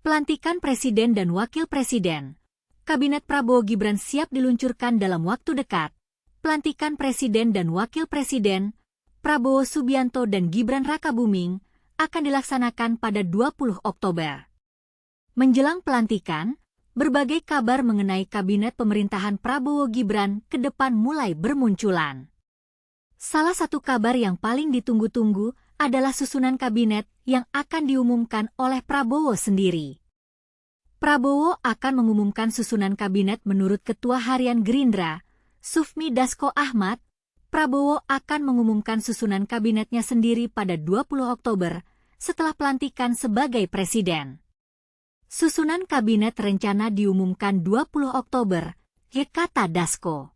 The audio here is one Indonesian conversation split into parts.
Pelantikan Presiden dan Wakil Presiden. Kabinet Prabowo Gibran siap diluncurkan dalam waktu dekat. Pelantikan Presiden dan Wakil Presiden, Prabowo Subianto dan Gibran Rakabuming, akan dilaksanakan pada 20 Oktober. Menjelang pelantikan, berbagai kabar mengenai kabinet pemerintahan Prabowo Gibran ke depan mulai bermunculan. Salah satu kabar yang paling ditunggu-tunggu adalah susunan kabinet yang akan diumumkan oleh Prabowo sendiri. Prabowo akan mengumumkan susunan kabinet menurut Ketua Harian Gerindra, Sufmi Dasko Ahmad. Prabowo akan mengumumkan susunan kabinetnya sendiri pada 20 Oktober setelah pelantikan sebagai presiden. Susunan kabinet rencana diumumkan 20 Oktober, kata Dasko.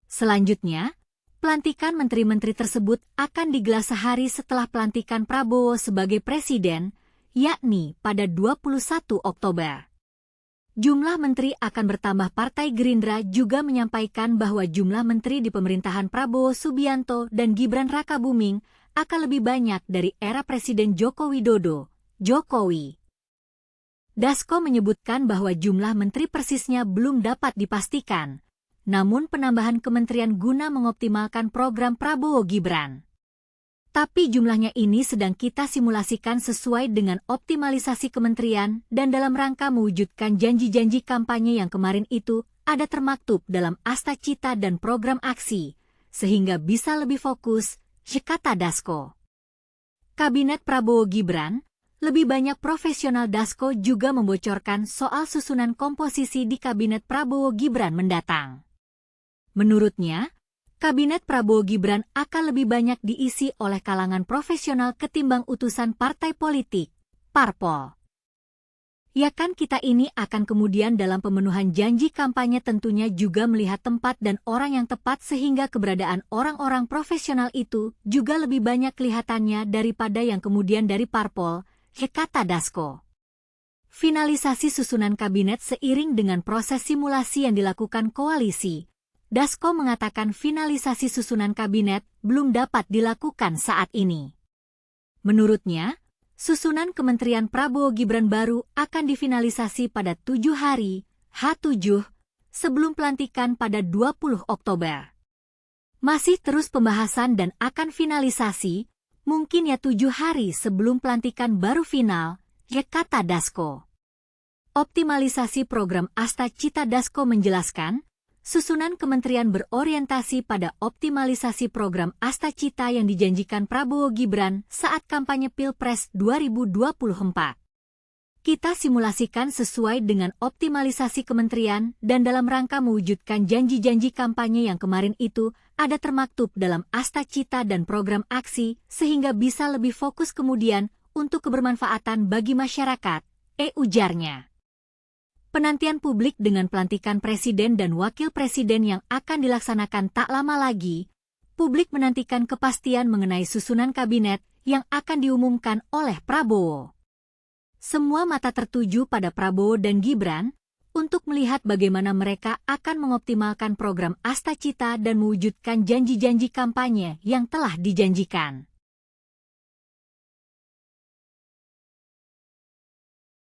Selanjutnya, pelantikan menteri-menteri tersebut akan digelar sehari setelah pelantikan Prabowo sebagai presiden, yakni pada 21 Oktober. Jumlah menteri akan bertambah. Partai Gerindra juga menyampaikan bahwa jumlah menteri di pemerintahan Prabowo Subianto dan Gibran Rakabuming akan lebih banyak dari era Presiden Joko Widodo, Jokowi. Dasko menyebutkan bahwa jumlah menteri persisnya belum dapat dipastikan, namun penambahan kementerian guna mengoptimalkan program Prabowo Gibran. Tapi jumlahnya ini sedang kita simulasikan sesuai dengan optimalisasi kementerian dan dalam rangka mewujudkan janji-janji kampanye yang kemarin itu ada termaktub dalam Asta Cita dan program aksi, sehingga bisa lebih fokus, kata Dasko. Kabinet Prabowo Gibran, lebih banyak profesional. Dasko juga membocorkan soal susunan komposisi di Kabinet Prabowo Gibran mendatang. Menurutnya, Kabinet Prabowo Gibran akan lebih banyak diisi oleh kalangan profesional ketimbang utusan partai politik, parpol. Ya kan, kita ini akan kemudian dalam pemenuhan janji kampanye tentunya juga melihat tempat dan orang yang tepat sehingga keberadaan orang-orang profesional itu juga lebih banyak kelihatannya daripada yang kemudian dari parpol, kata Dasko. Finalisasi susunan kabinet seiring dengan proses simulasi yang dilakukan koalisi. Dasko mengatakan finalisasi susunan kabinet belum dapat dilakukan saat ini. Menurutnya, susunan Kementerian Prabowo Gibran baru akan difinalisasi pada 7 hari, H7, sebelum pelantikan pada 20 Oktober. Masih terus pembahasan dan akan finalisasi, mungkin ya 7 hari sebelum pelantikan baru final, kata Dasko. Optimalisasi program Asta Cita. Dasko menjelaskan, susunan kementerian berorientasi pada optimalisasi program Asta Cita yang dijanjikan Prabowo Gibran saat kampanye Pilpres 2024. Kita simulasikan sesuai dengan optimalisasi kementerian dan dalam rangka mewujudkan janji-janji kampanye yang kemarin itu ada termaktub dalam Asta Cita dan program aksi sehingga bisa lebih fokus kemudian untuk kebermanfaatan bagi masyarakat, ujarnya. Penantian publik dengan pelantikan presiden dan wakil presiden yang akan dilaksanakan tak lama lagi. Publik menantikan kepastian mengenai susunan kabinet yang akan diumumkan oleh Prabowo. Semua mata tertuju pada Prabowo dan Gibran untuk melihat bagaimana mereka akan mengoptimalkan program Asta Cita dan mewujudkan janji-janji kampanye yang telah dijanjikan.